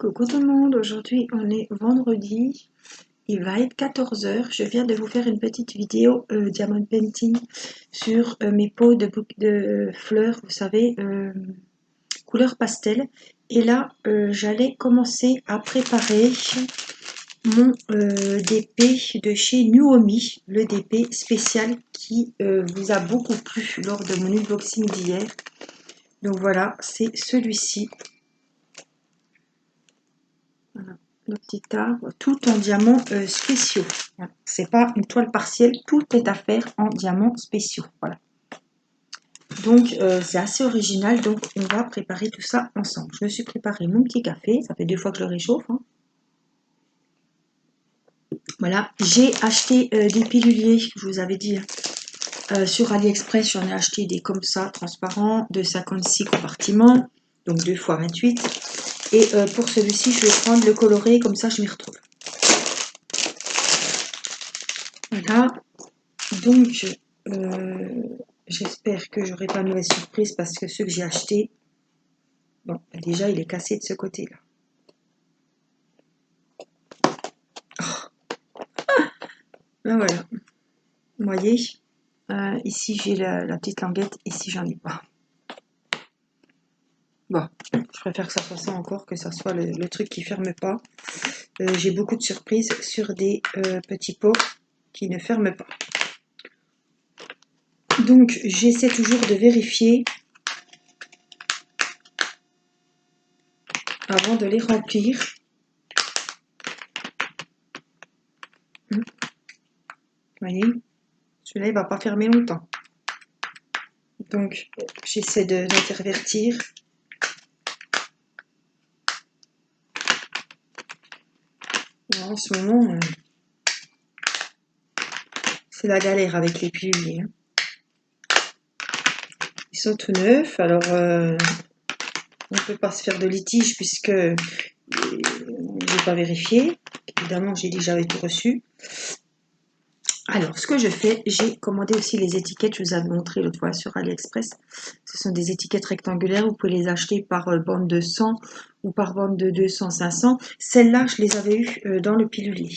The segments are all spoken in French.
Coucou tout le monde, aujourd'hui on est vendredi, il va être 14 heures. Je viens de vous faire une petite vidéo diamond painting sur mes pots de fleurs, vous savez, couleur pastel. Et là j'allais commencer à préparer mon DP de chez Nuomi, le DP spécial qui vous a beaucoup plu lors de mon unboxing d'hier. Donc voilà, c'est celui-ci. Voilà, le petit arbre, tout en diamants spéciaux. Voilà. C'est pas une toile partielle, tout est à faire en diamants spéciaux. Voilà. Donc c'est assez original, donc on va préparer tout ça ensemble. Je me suis préparé mon petit café, ça fait 2 fois que je le réchauffe. Hein. Voilà, j'ai acheté des piluliers, je vous avais dit, sur AliExpress, j'en ai acheté des comme ça, transparents, de 56 compartiments, donc 2 x 28. Et pour celui-ci, je vais prendre le coloré, comme ça je m'y retrouve. Voilà, donc j'espère que j'aurai pas de mauvaise surprise parce que ceux que j'ai achetés, bon, déjà il est cassé de ce côté-là. Ben voilà, vous voyez, ici j'ai la petite languette, ici j'en ai pas. Bon, je préfère que ça soit ça encore, que ça soit le truc qui ferme pas. J'ai beaucoup de surprises sur des petits pots qui ne ferment pas. Donc j'essaie toujours de vérifier avant de les remplir. Vous voyez, celui-là il va pas fermer longtemps. Donc j'essaie d'intervertir. En ce moment, c'est la galère avec les piluliers. Hein. Ils sont tout neufs, alors on ne peut pas se faire de litige puisque je n'ai pas vérifié. Évidemment, j'ai dit que j'avais tout reçu. Alors, ce que je fais, j'ai commandé aussi les étiquettes, je vous avais montré l'autre fois sur AliExpress. Ce sont des étiquettes rectangulaires, vous pouvez les acheter par bande de 100 ou par bande de 200, 500. Celles-là, je les avais eues dans le pilulier.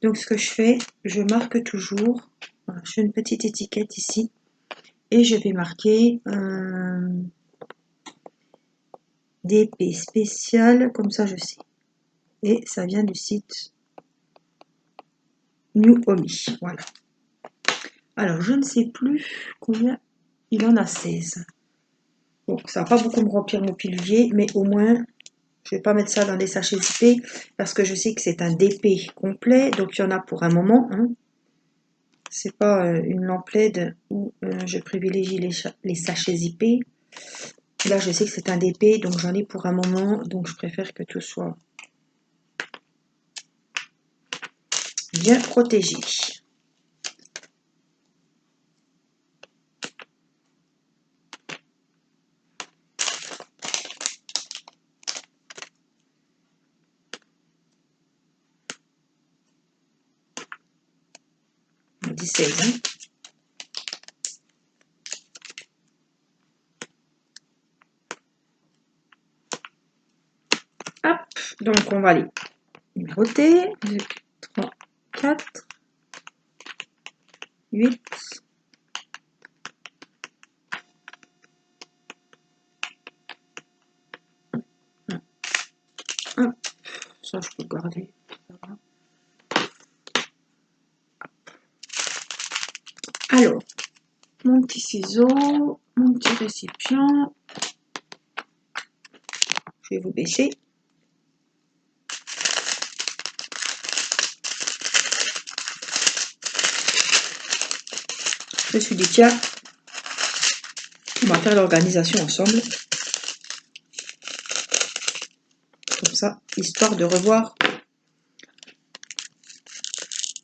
Donc, ce que je fais, je marque toujours, voilà, je fais une petite étiquette ici, et je vais marquer DP spécial, comme ça je sais. Et ça vient du site Nuomi, voilà. Alors, je ne sais plus combien, il en a 16. Bon, ça va pas beaucoup me remplir mon pilulier, mais au moins, je vais pas mettre ça dans des sachets zippés, parce que je sais que c'est un DP complet, donc il y en a pour un moment. Hein. C'est pas une lampe LED où je privilégie les sachets zippés. Là, je sais que c'est un DP, donc j'en ai pour un moment, donc je préfère que tout soit bien protégé. On dit 16, hein. Hop, donc on va aller numéroter. 2, 3, 4, 8. Hop, ça je peux garder. Alors, mon petit ciseau, mon petit récipient. Je vais vous baisser. Je me suis dit, tiens, on va faire l'organisation ensemble. Comme ça, histoire de revoir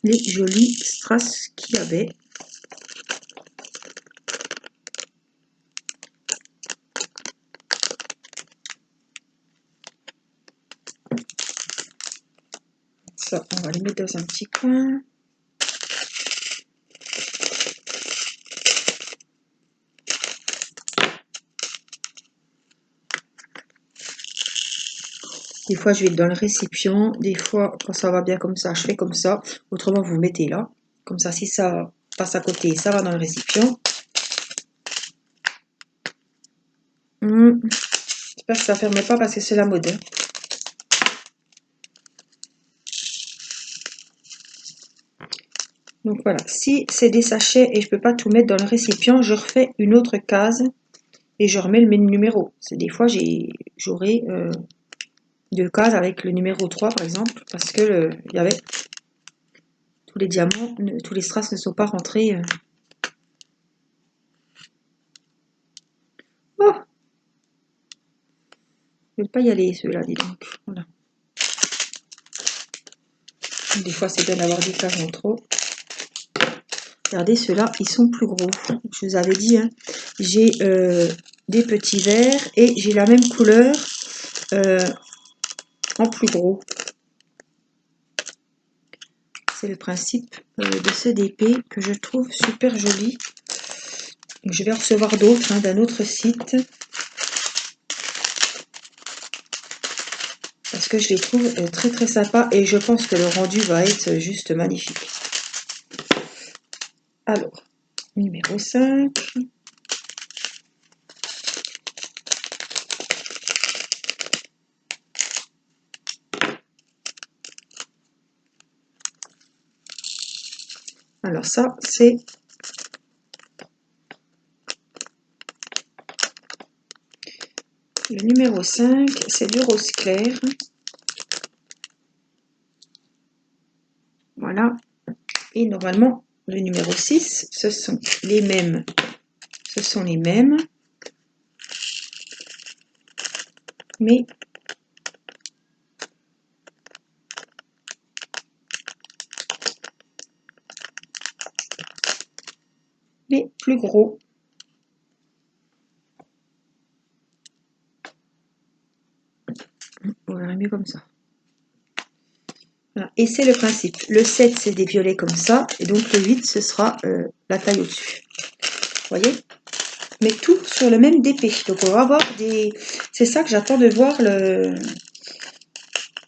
les jolies strass qu'il y avait. Ça, on va les mettre dans un petit coin. Des fois, je vais dans le récipient. Des fois, quand ça va bien comme ça, je fais comme ça. Autrement, vous mettez là. Comme ça, si ça passe à côté, ça va dans le récipient. J'espère que ça ne ferme pas parce que c'est la mode. Hein. Donc voilà, si c'est des sachets et je ne peux pas tout mettre dans le récipient, je refais une autre case et je remets le même numéro. Des fois, j'aurai 2 cases avec le numéro 3 par exemple, parce que il y avait tous les diamants, tous les strass ne sont pas rentrés. Oh, je ne vais pas y aller ceux-là, dis donc. Voilà. Des fois, c'est bien d'avoir des cases en trop. Regardez, ceux-là, ils sont plus gros. Je vous avais dit, hein, j'ai des petits verts et j'ai la même couleur en plus gros. C'est le principe de ce DP que je trouve super joli. Donc, je vais en recevoir d'autres hein, d'un autre site. Parce que je les trouve très très sympas et je pense que le rendu va être juste magnifique. Alors, numéro 5. Alors ça, c'est le numéro 5, c'est du rose clair. Voilà. Et normalement, le numéro 6, ce sont les mêmes. Ce sont les mêmes. Mais les plus gros. On verra mieux comme ça. Voilà. Et c'est le principe. Le 7, c'est des violets comme ça. Et donc le 8, ce sera la taille au-dessus. Vous voyez? Mais tout sur le même DP. Donc on va avoir des... C'est ça que j'attends de voir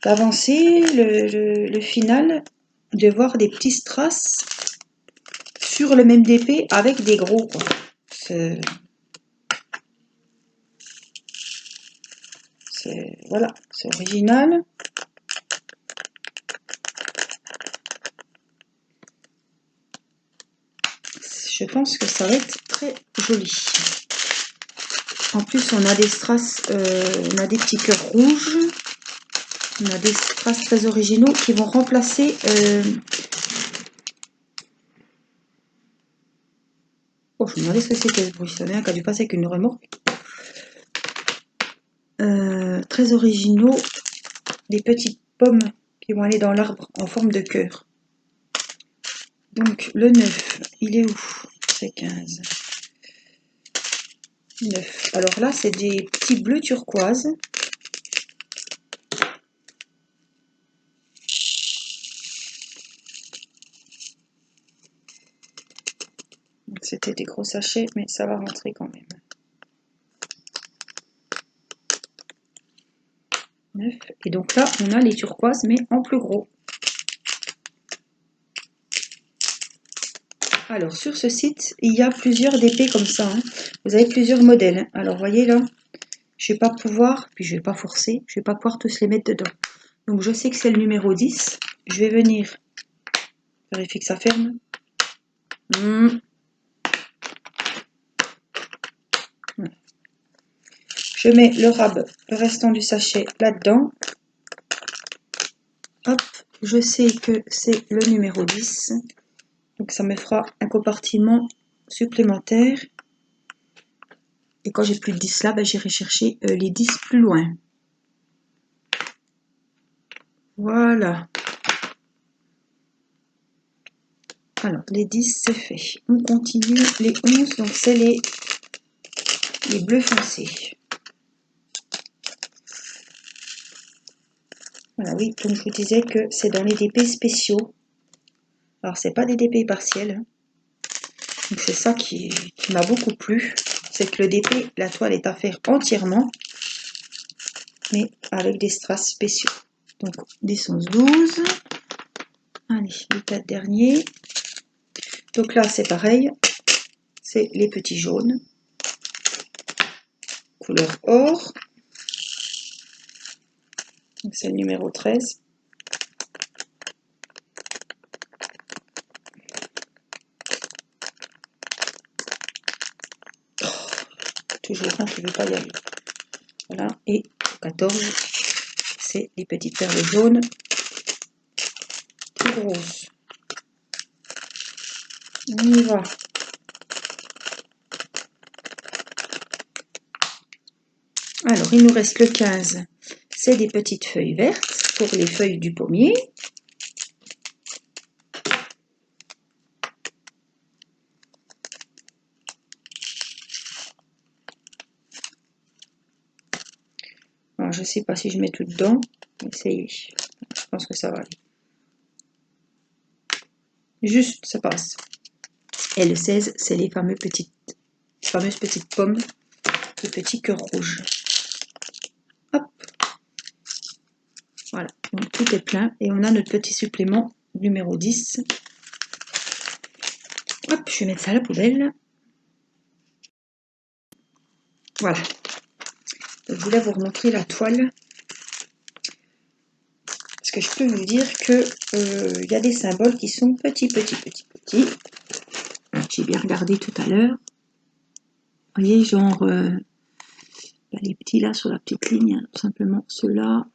l'avancée, le final. De voir des petits strass sur le même DP avec des gros. Voilà, c'est original. Je pense que ça va être très joli. En plus, on a des strass, on a des petits cœurs rouges. On a des strass très originaux qui vont remplacer... Oh, je me demandais ce que c'était ce bruit. Ça vient qui a dû passer avec une remorque. Très originaux. Des petites pommes qui vont aller dans l'arbre en forme de cœur. Donc, le 9, il est où? C'est 15. 9. Alors là, c'est des petits bleus turquoise. C'était des gros sachets, mais ça va rentrer quand même. 9. Et donc là, on a les turquoises, mais en plus gros. Alors, sur ce site, il y a plusieurs DP comme ça. Hein. Vous avez plusieurs modèles. Hein. Alors, voyez là, je ne vais pas pouvoir, puis je ne vais pas forcer, je ne vais pas pouvoir tous les mettre dedans. Donc, je sais que c'est le numéro 10. Je vais venir vérifier que ça ferme. Je mets le rab, le restant du sachet là-dedans. Hop, je sais que c'est le numéro 10. Donc ça me fera un compartiment supplémentaire. Et quand j'ai plus de 10 là, ben, j'irai chercher les 10 plus loin. Voilà. Alors, les 10, c'est fait. On continue les 11, donc c'est les bleus foncés. Voilà, oui, donc je vous disais que c'est dans les DP spéciaux. Alors, c'est pas des DP partiels. Hein. Donc, c'est ça qui m'a beaucoup plu. C'est que le DP, la toile est à faire entièrement. mais avec des strass spéciaux. Donc 10, 11, 12. Allez, les 4 derniers. Donc là, c'est pareil. C'est les petits jaunes. Couleur or. C'est le numéro 13. Oh, toujours un qui ne veut pas y aller. Voilà, et 14, c'est les petites perles jaunes, tout grosses. On y va. Alors, il nous reste le 15. C'est des petites feuilles vertes pour les feuilles du pommier. Alors, je ne sais pas si je mets tout dedans. Essayez. Je pense que ça va aller. Juste, ça passe. Et le 16, c'est les fameuses petites pommes, les petits cœurs rouges. Hop. Voilà, donc tout est plein. Et on a notre petit supplément numéro 10. Hop, je vais mettre ça à la poubelle. Voilà. Donc, je voulais vous remontrer la toile. Parce que je peux vous dire que y a des symboles qui sont petits. J'ai bien regardé tout à l'heure. Vous voyez, genre, les petits là sur la petite ligne, hein, tout simplement. Ceux-là,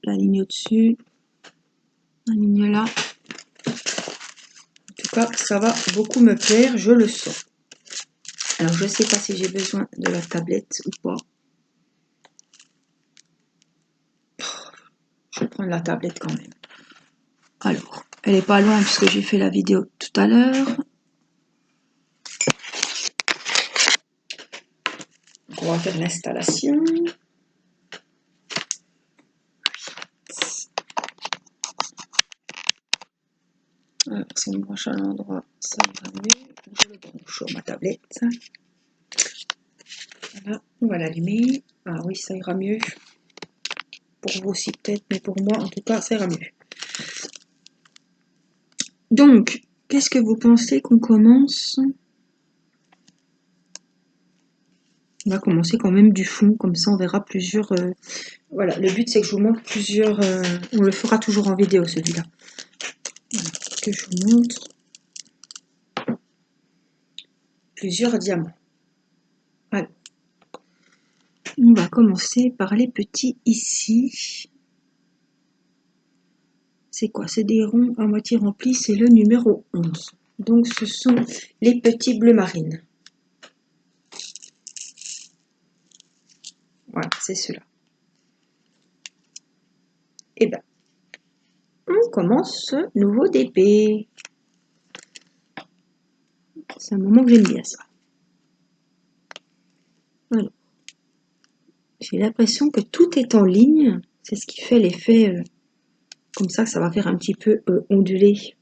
la ligne au-dessus, la ligne là. En tout cas, ça va beaucoup me plaire, je le sens. Alors, je ne sais pas si j'ai besoin de la tablette ou pas. Je vais prendre la tablette quand même. Alors, elle n'est pas loin puisque j'ai fait la vidéo tout à l'heure. On va faire l'installation. Alors, si on me branche à l'endroit, ça ira mieux. Je le branche sur ma tablette. Voilà, on va l'allumer. Ah oui, ça ira mieux. Pour vous aussi peut-être, mais pour moi, en tout cas, ça ira mieux. Donc, qu'est-ce que vous pensez qu'on commence? On va commencer quand même du fond, comme ça on verra plusieurs... voilà, le but c'est que je vous montre plusieurs... on le fera toujours en vidéo celui-là. Que je vous montre plusieurs diamants. Alors, on va commencer par les petits ici. C'est quoi? C'est des ronds à moitié remplis, c'est le numéro 11. Donc ce sont les petits bleus marines. Voilà, c'est ceux-là. Et bien, on commence ce nouveau DP. C'est un moment que j'aime bien ça. Alors, j'ai l'impression que tout est en ligne. C'est ce qui fait l'effet comme ça va faire un petit peu ondulé.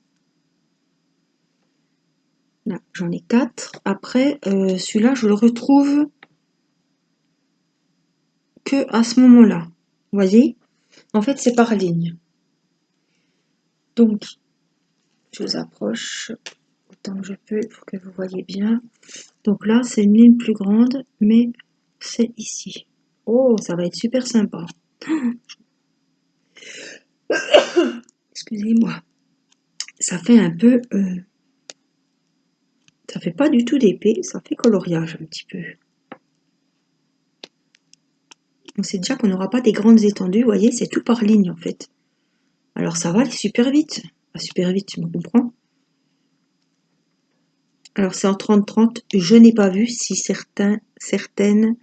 Là, j'en ai 4. Après, celui-là, je le retrouve que à ce moment-là. Vous voyez? En fait, c'est par ligne. Donc, je vous approche autant que je peux pour que vous voyez bien. Donc là, c'est une ligne plus grande, mais c'est ici. Oh, ça va être super sympa. Excusez-moi. Ça fait un peu... ça fait pas du tout d'épée, ça fait coloriage un petit peu. On sait déjà qu'on n'aura pas des grandes étendues, vous voyez, c'est tout par ligne en fait. Alors ça va aller super vite. Pas super vite, tu me comprends? Alors c'est en 30-30, je n'ai pas vu si certaines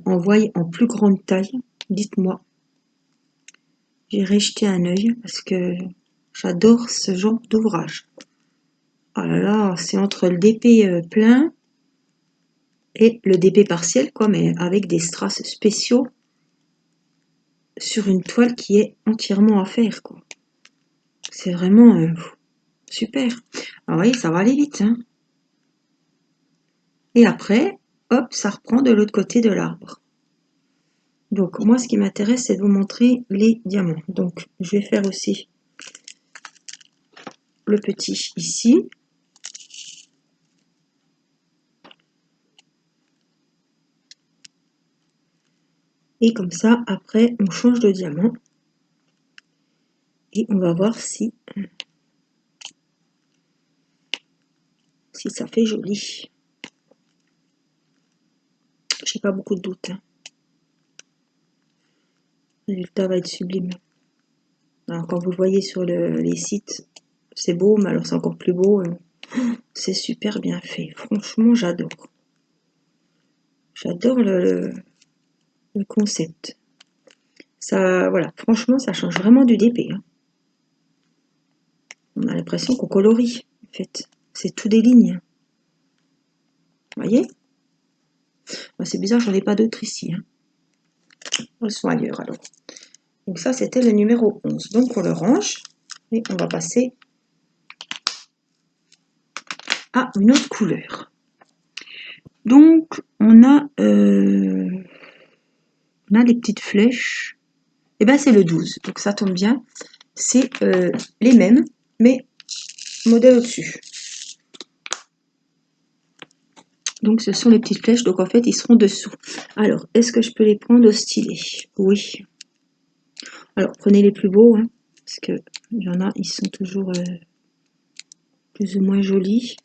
envoient en plus grande taille. Dites-moi. J'irai jeter un œil parce que j'adore ce genre d'ouvrage. Oh là là, c'est entre le DP plein et le DP partiel, quoi, mais avec des strass spéciaux sur une toile qui est entièrement à faire, quoi. C'est vraiment super. Ah oui, ça va aller vite, hein. Et après, hop, ça reprend de l'autre côté de l'arbre. Donc moi ce qui m'intéresse c'est de vous montrer les diamants. Donc je vais faire aussi le petit ici. Et comme ça après on change de diamant. Et on va voir si ça fait joli. J'ai pas beaucoup de doutes. Hein. Le résultat va être sublime. Alors quand vous le voyez sur les sites, c'est beau, mais alors c'est encore plus beau. C'est super bien fait. Franchement, j'adore. J'adore le concept. Ça, voilà, franchement, ça change vraiment du DP. Hein. On a l'impression qu'on colorie, en fait. C'est tout des lignes. Vous voyez? C'est bizarre, j'en ai pas d'autres ici. Hein. Elles sont ailleurs, alors. Donc ça, c'était le numéro 11. Donc on le range et on va passer à une autre couleur. Donc on a des petites flèches. Et bien c'est le 12. Donc ça tombe bien. C'est les mêmes, mais modèle au-dessus. Donc ce sont les petites flèches. Donc en fait, ils seront dessous. Alors, est-ce que je peux les prendre au stylet? Oui. Alors, prenez les plus beaux, hein, parce que il y en a, ils sont toujours plus ou moins jolis.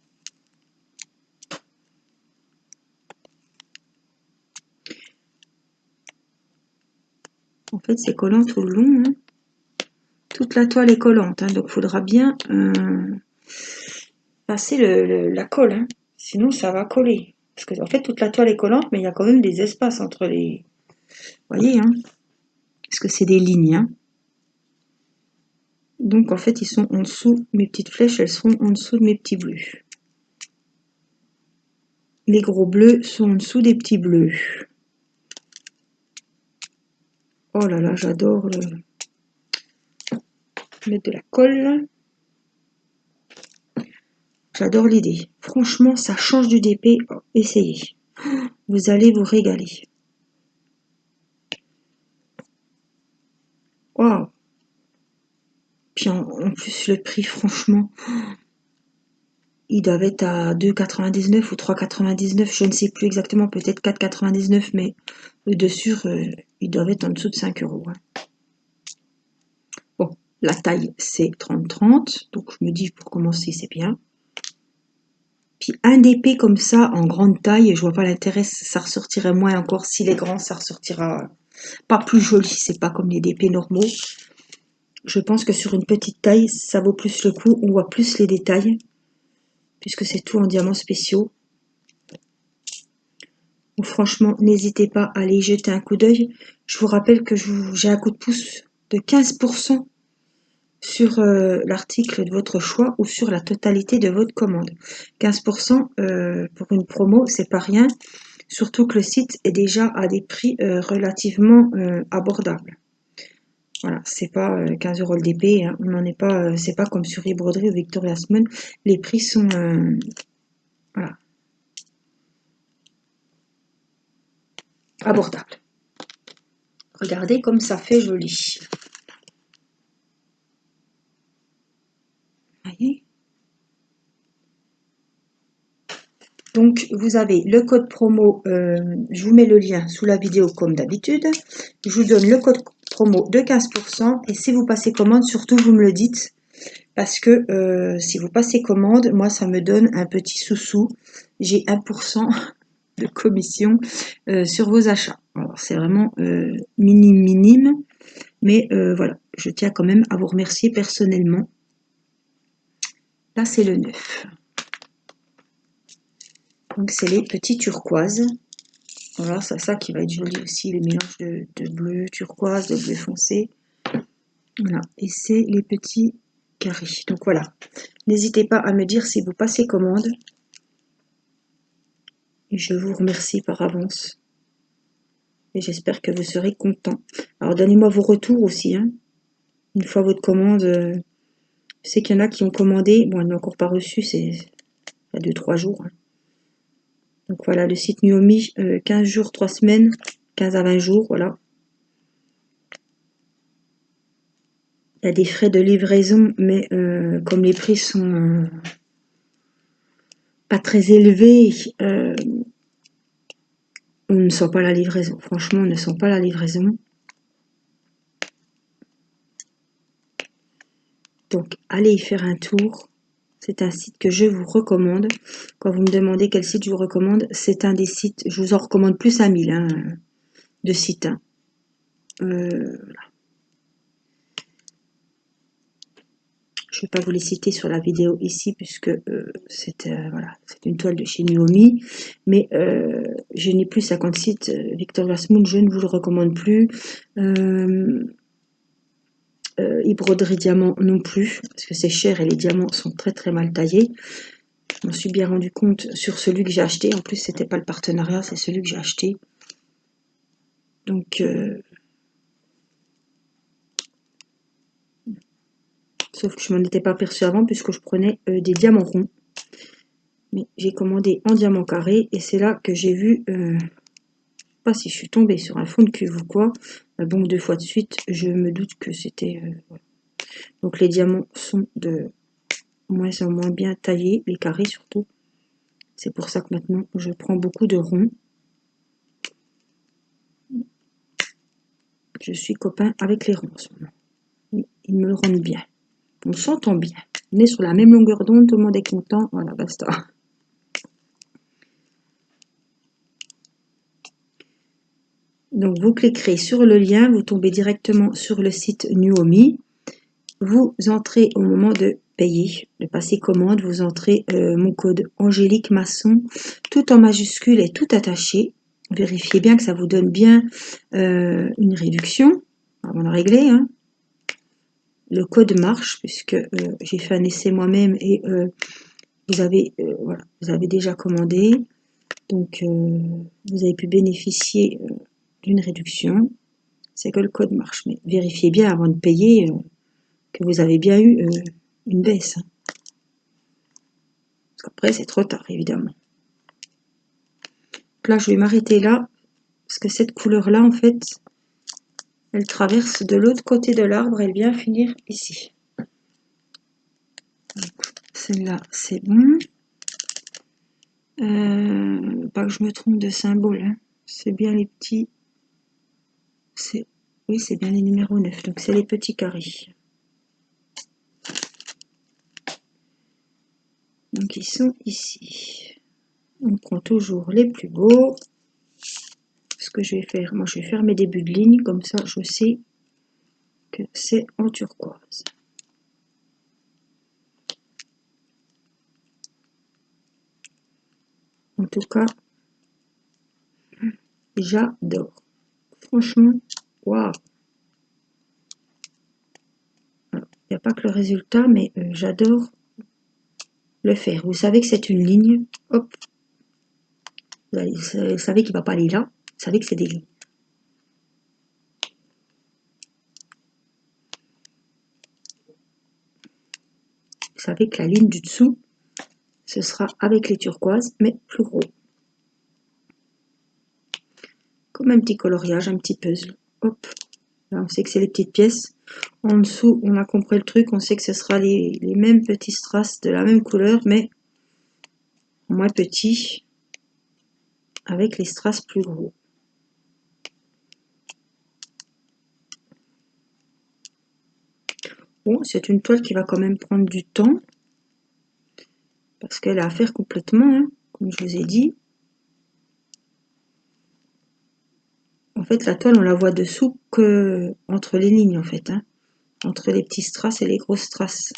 En fait, c'est collant tout le long. Hein. Toute la toile est collante, hein, donc il faudra bien passer la colle. Hein. Sinon, ça va coller. Parce que en fait, toute la toile est collante, mais il y a quand même des espaces entre les... Vous voyez, hein, parce que c'est des lignes. Hein. Donc, en fait, ils sont en dessous. Mes petites flèches, elles seront en dessous de mes petits bleus. Les gros bleus sont en dessous des petits bleus. Oh là là, j'adore mettre de la colle. J'adore l'idée. Franchement, ça change du DP. Oh, essayez. Vous allez vous régaler. Waouh. Puis en plus, le prix, franchement, ils doivent être à 2,99 ou 3,99. Je ne sais plus exactement, peut-être 4,99, mais dessus, ils doivent être en dessous de 5 €. Hein. Bon, la taille, c'est 30-30. Donc, je me dis, pour commencer, c'est bien. Puis un DP comme ça, en grande taille, je vois pas l'intérêt, ça ressortirait moins encore. S'il est grand, ça ressortira pas plus joli. C'est pas comme les DP normaux. Je pense que sur une petite taille, ça vaut plus le coup. On voit plus les détails, puisque c'est tout en diamants spéciaux. Donc franchement, n'hésitez pas à aller y jeter un coup d'œil. Je vous rappelle que j'ai un coup de pouce de 15% sur l'article de votre choix ou sur la totalité de votre commande. 15% pour une promo, c'est pas rien. Surtout que le site est déjà à des prix relativement abordables. Voilà, c'est pas 15 € le DP, hein. On n'en est pas, c'est pas comme sur eBroderie ou Victoria's Moon. Les prix sont voilà, abordables. Regardez comme ça fait joli. Voyez. Donc vous avez le code promo, je vous mets le lien sous la vidéo comme d'habitude. Je vous donne le code promo de 15% et si vous passez commande, surtout vous me le dites. Parce que si vous passez commande, moi ça me donne un petit sous-sous. J'ai 1% de commission sur vos achats. Alors c'est vraiment minime, mais voilà, je tiens quand même à vous remercier personnellement. Là c'est le 9. Donc c'est les petits turquoises. Voilà, c'est ça qui va être joli aussi, les mélanges de bleu turquoise, de bleu foncé. Voilà, et c'est les petits carrés. Donc voilà, n'hésitez pas à me dire si vous passez commande. Et je vous remercie par avance. Et j'espère que vous serez content. Alors donnez-moi vos retours aussi. Hein. Une fois votre commande, je sais qu'il y en a qui ont commandé. Bon, elle n'a encore pas reçu, c'est il y a 2-3 jours. Hein. Donc voilà, le site Nuomi, 15 jours, 3 semaines, 15 à 20 jours, voilà. Il y a des frais de livraison, mais comme les prix sont pas très élevés, on ne sent pas la livraison. Franchement, on ne sent pas la livraison. Donc, allez y faire un tour. C'est un site que je vous recommande. Quand vous me demandez quel site je vous recommande, c'est un des sites, je vous en recommande plus à 1000 de sites. Hein. Voilà. Je ne vais pas vous les citer sur la vidéo ici, puisque c'est voilà, une toile de chez Nuomi. Mais je n'ai plus 50 sites. Victor Glassmoon, je ne vous le recommande plus. Broderie diamant non plus, parce que c'est cher et les diamants sont très très mal taillés. Je m'en suis bien rendu compte sur celui que j'ai acheté. En plus, c'était pas le partenariat, c'est celui que j'ai acheté. Donc, sauf que je m'en étais pas aperçu avant puisque je prenais des diamants ronds. Mais j'ai commandé en diamant carré et c'est là que j'ai vu, je sais pas si je suis tombée sur un fond de cuve ou quoi. Bon, 2 fois de suite, je me doute que c'était... voilà. Donc les diamants sont de moins en moins bien taillés, les carrés surtout. C'est pour ça que maintenant je prends beaucoup de ronds. Je suis copain avec les ronds en ce moment. Ils me le rendent bien. On s'entend bien. On est sur la même longueur d'onde, tout le monde est content. Voilà, basta. Donc vous cliquerez sur le lien, vous tombez directement sur le site Nuomi. Vous entrez au moment de payer, de passer commande, vous entrez mon code Angélique Masson, tout en majuscule et tout attaché. Vérifiez bien que ça vous donne bien une réduction avant de régler. Hein. Le code marche puisque j'ai fait un essai moi-même et voilà, vous avez déjà commandé. Donc vous avez pu bénéficier d'une réduction. C'est que le code marche. Mais vérifiez bien avant de payer que vous avez bien eu une baisse. Hein. Parce qu'après, c'est trop tard, évidemment. Donc là, je vais m'arrêter là. Parce que cette couleur-là, en fait, elle traverse de l'autre côté de l'arbre. Elle vient finir ici. Celle-là, c'est bon. Pas que je me trompe de symbole. Hein. C'est bien les petits... Oui, c'est bien les numéros 9. Donc, c'est les petits carrés. Donc, ils sont ici. On prend toujours les plus beaux. Ce que je vais faire, moi, je vais faire mes débuts de ligne. Comme ça, je sais que c'est en turquoise. En tout cas, j'adore. Franchement, waouh. Il n'y a pas que le résultat, mais j'adore le faire. Vous savez que c'est une ligne. Hop. Vous savez qu'il ne va pas aller là. Vous savez que c'est des lignes. Vous savez que la ligne du dessous, ce sera avec les turquoises, mais plus gros. Comme un petit coloriage, un petit puzzle. Hop. Là, on sait que c'est les petites pièces. En dessous, on a compris le truc. On sait que ce sera les mêmes petits strass de la même couleur, mais moins petits, avec les strass plus gros. Bon, c'est une toile qui va quand même prendre du temps. Parce qu'elle a à faire complètement, hein, comme je vous ai dit. En fait, la toile, on la voit dessous que entre les lignes, en fait. Hein, entre les petits strass et les grosses strass.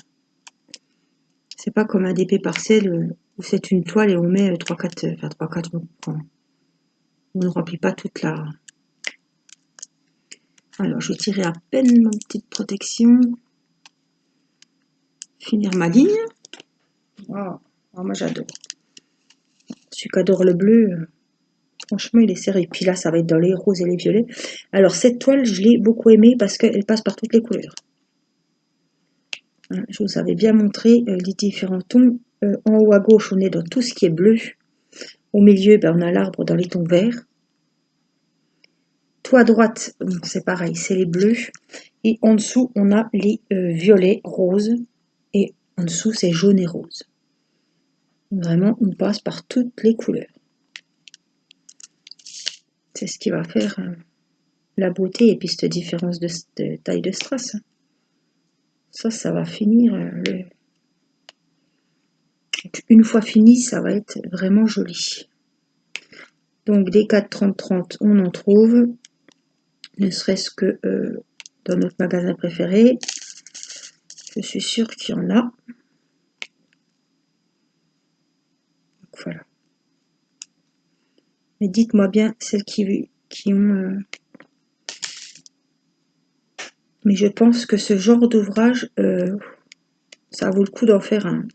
C'est pas comme un DP Parcelle où c'est une toile et on met 3-4, enfin 3-4, on ne remplit pas toute la... Alors, je vais tirer à peine ma petite protection. Finir ma ligne. Oh, moi, j'adore. Celui qui adore le bleu, franchement, il est serré. Et puis là, ça va être dans les roses et les violets. Alors, cette toile, je l'ai beaucoup aimée parce qu'elle passe par toutes les couleurs. Je vous avais bien montré les différents tons. En haut à gauche, on est dans tout ce qui est bleu. Au milieu, ben, on a l'arbre dans les tons verts. Tout à droite, c'est pareil, c'est les bleus. Et en dessous, on a les violets, roses. Et en dessous, c'est jaune et rose. Vraiment, on passe par toutes les couleurs. C'est ce qui va faire la beauté et puis cette différence de taille de strass. Ça va finir. Une fois fini, ça va être vraiment joli. Donc des 4,30-30, on en trouve. Ne serait-ce que dans notre magasin préféré. Je suis sûre qu'il y en a. Donc, voilà. Mais dites-moi bien celles qui ont... Mais je pense que ce genre d'ouvrage, ça vaut le coup d'en faire un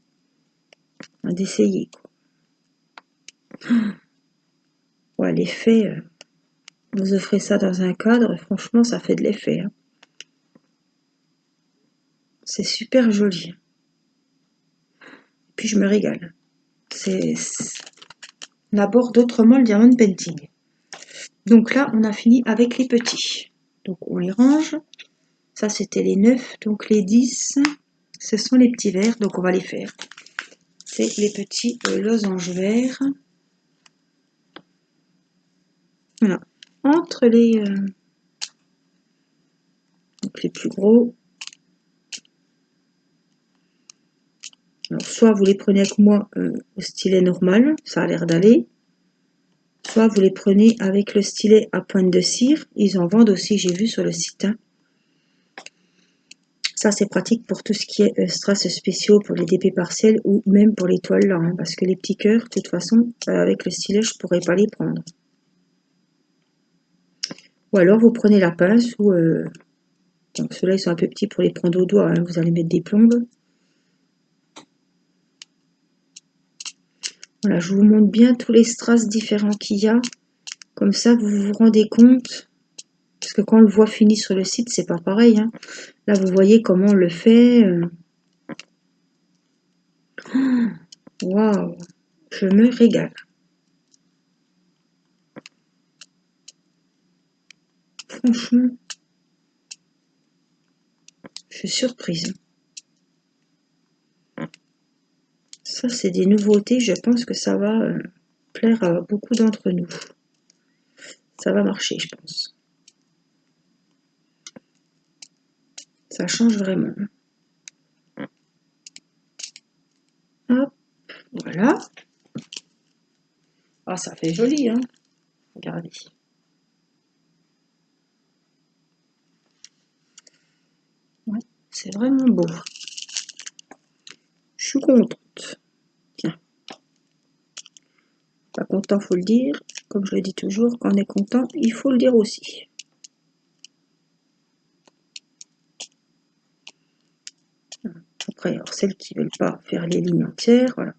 d'essayer. Ouais, l'effet, vous offrez ça dans un cadre, franchement, ça fait de l'effet. Hein. C'est super joli. Puis je me régale. On aborde autrement le diamond painting. Donc là, on a fini avec les petits. Donc on les range. Ça, c'était les 9. Donc les 10, ce sont les petits verts. Donc on va les faire. C'est les petits losanges verts. Voilà. Entre les plus gros. Alors, soit vous les prenez avec moi au stylet normal, ça a l'air d'aller. Soit vous les prenez avec le stylet à pointe de cire. Ils en vendent aussi, j'ai vu sur le site. Hein. Ça, c'est pratique pour tout ce qui est strass spéciaux, pour les DP partiels ou même pour les toiles là. Hein, parce que les petits cœurs, de toute façon, avec le stylet, je ne pourrais pas les prendre. Ou alors, vous prenez la pince ou... donc ceux-là, ils sont un peu petits pour les prendre au doigt. Hein, vous allez mettre des plombes. Voilà, je vous montre bien tous les strass différents qu'il y a. Comme ça, vous vous rendez compte. Parce que quand on le voit fini sur le site, c'est pas pareil. Hein. Là, vous voyez comment on le fait. Waouh, je me régale. Franchement, je suis surprise. Ça, c'est des nouveautés. Je pense que ça va plaire à beaucoup d'entre nous. Ça va marcher, je pense. Ça change vraiment. Hop, voilà. Ah, ça fait joli, hein. Regardez. Ouais, c'est vraiment beau. Je suis contente. Tiens. Pas content, faut le dire. Comme je le dis toujours, quand on est content, il faut le dire aussi. Après, alors celles qui ne veulent pas faire les lignes entières, voilà.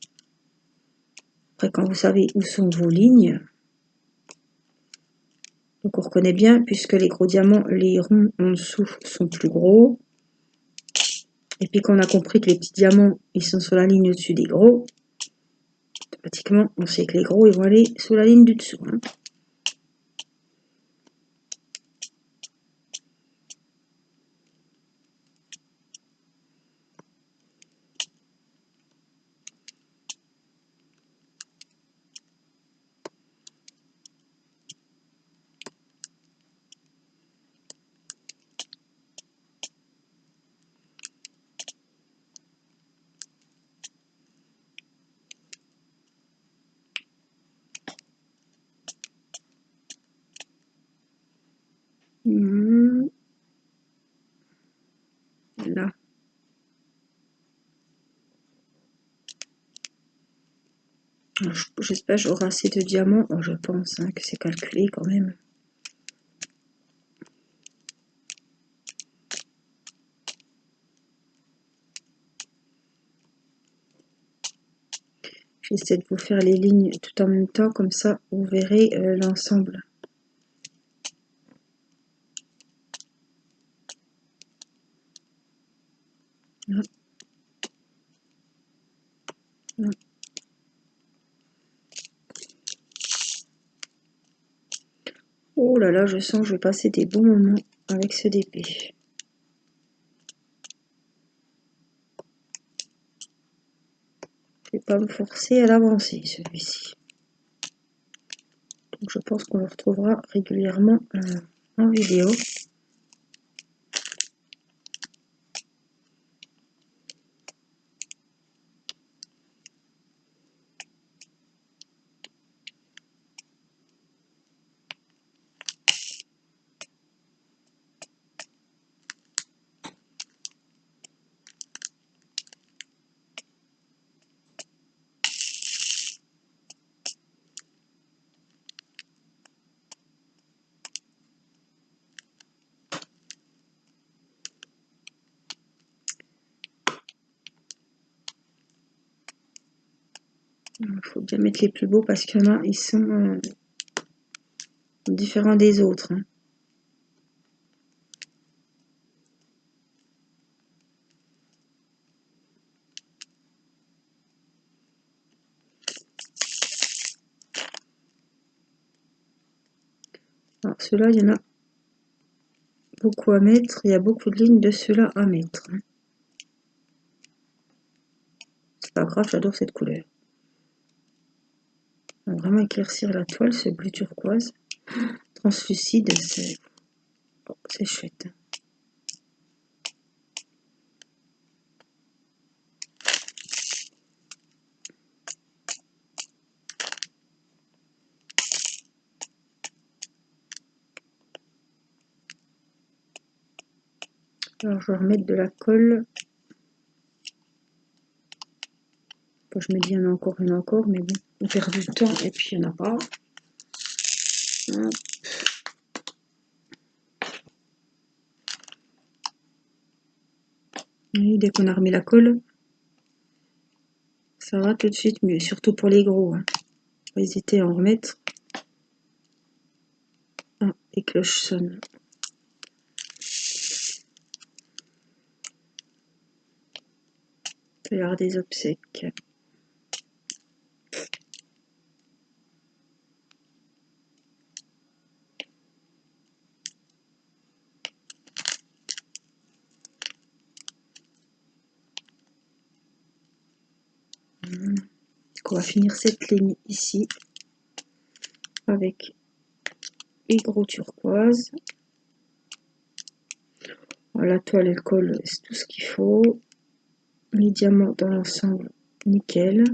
Après, quand vous savez où sont vos lignes, donc on reconnaît bien, puisque les gros diamants, les ronds en dessous sont plus gros. Et puis qu'on a compris que les petits diamants, ils sont sur la ligne au-dessus des gros, pratiquement, on sait que les gros, ils vont aller sur la ligne du dessous. Hein. Là. J'espère que j'aurai assez de diamants. Oh, je pense hein, que c'est calculé quand même. J'essaie de vous faire les lignes tout en même temps, comme ça vous verrez l'ensemble. Là. Là. Oh là là, je sens que je vais passer des bons moments avec ce DP. Je vais pas me forcer à l'avancer, celui-ci. Donc je pense qu'on le retrouvera régulièrement en vidéo. Il faut bien mettre les plus beaux parce qu'il y en a, ils sont différents des autres. Hein. Alors ceux-là, il y en a beaucoup à mettre. Il y a beaucoup de lignes de ceux-là à mettre. Hein. C'est pas grave, j'adore cette couleur. On va vraiment éclaircir la toile, ce bleu turquoise. Translucide, c'est chouette. Alors je vais remettre de la colle. Bon, je me dis il y en a encore, mais bon, on perd du temps et puis il n'y en a pas. Hop. Et dès qu'on a remis la colle, ça va tout de suite mieux, surtout pour les gros. Hein. Pas hésiter à en remettre. Ah, les cloches sonnent. Il va y avoir des obsèques. On va finir cette ligne ici avec les gros turquoise. La toile elle colle, c'est tout ce qu'il faut. Les diamants dans l'ensemble, nickel.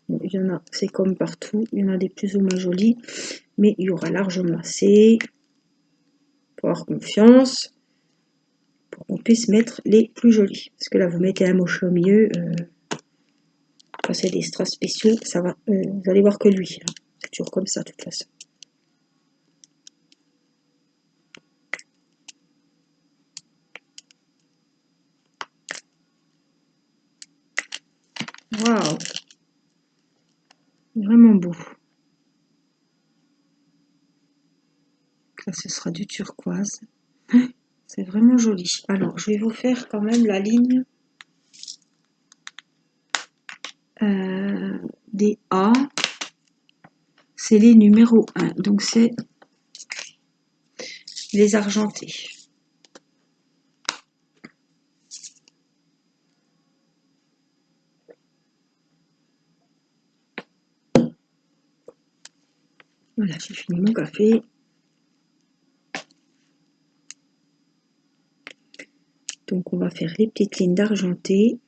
Bon, il y en a, c'est comme partout, il y en a des plus ou moins jolis, mais il y aura largement assez pour avoir confiance, pour qu'on puisse mettre les plus jolis. Parce que là, vous mettez un moche au milieu, quand c'est des strass spéciaux, ça va, vous allez voir que lui. Hein. C'est toujours comme ça, de toute façon. Waouh! Vraiment beau. Là, ce sera du turquoise. C'est vraiment joli. Alors, je vais vous faire quand même la ligne des A. C'est les numéros 1. Donc, c'est les argentés. Voilà, j'ai fini mon café. Donc, on va faire les petites lignes d'argenté.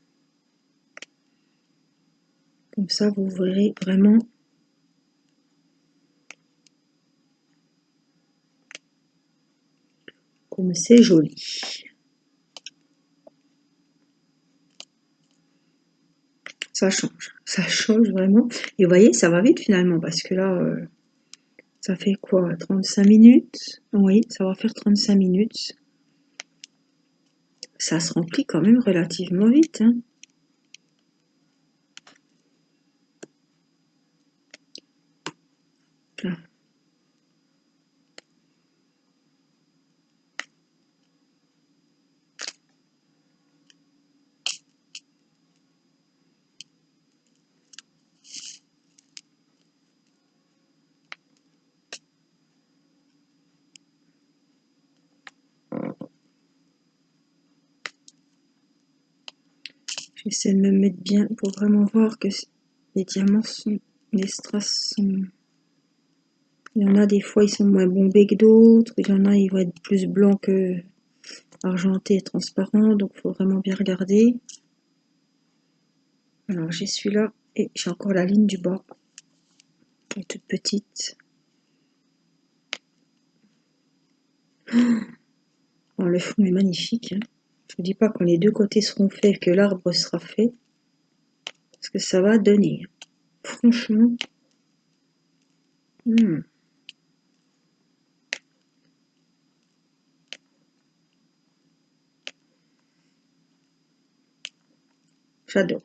Comme ça, vous verrez vraiment comme c'est joli. Ça change vraiment. Et vous voyez, ça va vite finalement, parce que là, ça fait quoi, 35 minutes? Oui, ça va faire 35 minutes. Ça se remplit quand même relativement vite. Hein. Là. J'essaie de me mettre bien pour vraiment voir que Les diamants sont... Les strass sont... Il y en a des fois, ils sont moins bombés que d'autres. Il y en a, ils vont être plus blancs que argentés et transparents. Donc, il faut vraiment bien regarder. Alors, j'ai celui-là et j'ai encore la ligne du bas. Elle est toute petite. Oh, le fond est magnifique. Hein. Je vous dis pas quand les deux côtés seront faits que l'arbre sera fait. Ce que ça va donner. Franchement. J'adore.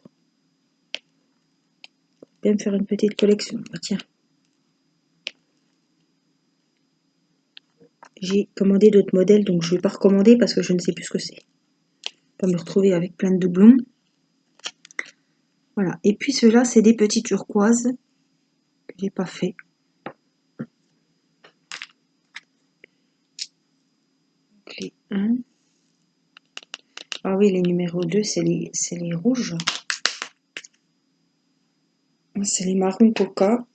Je vais me faire une petite collection. Ah, tiens. J'ai commandé d'autres modèles, donc je ne vais pas recommander parce que je ne sais plus ce que c'est. Pas me retrouver avec plein de doublons. Voilà. Et puis ceux-là, c'est des petits turquoises que j'ai pas fait. Donc les 1. Ah oui, les numéros 2, c'est les rouges. C'est les marrons coca.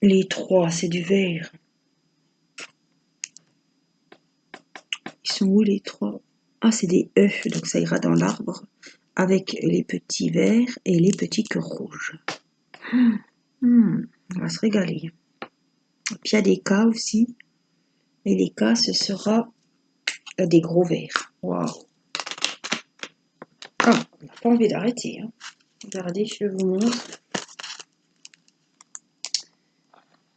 Les 3, c'est du vert. Ils sont où les 3? Ah, c'est des œufs, donc ça ira dans l'arbre. Avec les petits verts et les petits cœurs rouges. On va se régaler. Et puis il y a des cas aussi. Et les cas, ce sera des gros verres. Waouh! Ah, on n'a pas envie d'arrêter. Hein. Regardez, je vous montre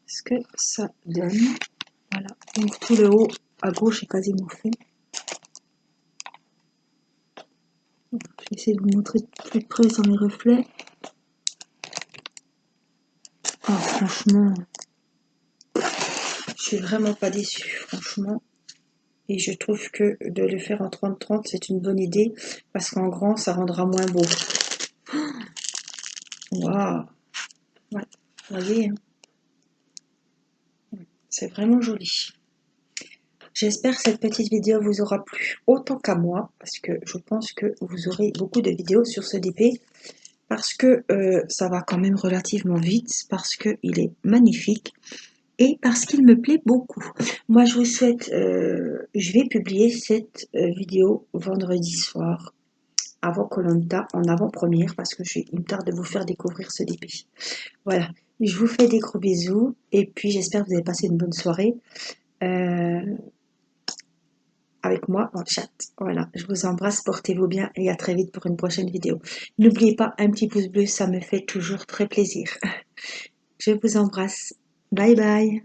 ce que ça donne. Voilà, donc tout le haut à gauche est quasiment fait. Je vais essayer de vous montrer plus près sans mes reflets. Ah, franchement, je suis vraiment pas déçue, franchement. Et je trouve que de le faire en 30-30, c'est une bonne idée, parce qu'en grand, ça rendra moins beau. Waouh! Ouais, vous voyez, hein, c'est vraiment joli. J'espère que cette petite vidéo vous aura plu autant qu'à moi, parce que je pense que vous aurez beaucoup de vidéos sur ce DP, parce que ça va quand même relativement vite, parce qu'il est magnifique, et parce qu'il me plaît beaucoup. Moi, je vous souhaite, je vais publier cette vidéo vendredi soir, avant koh en avant-première, parce que il me tarde de vous faire découvrir ce DP. Voilà, je vous fais des gros bisous, et puis j'espère que vous avez passé une bonne soirée. Avec moi en chat. Voilà, je vous embrasse, portez-vous bien et à très vite pour une prochaine vidéo. N'oubliez pas un petit pouce bleu, ça me fait toujours très plaisir. Je vous embrasse. Bye bye.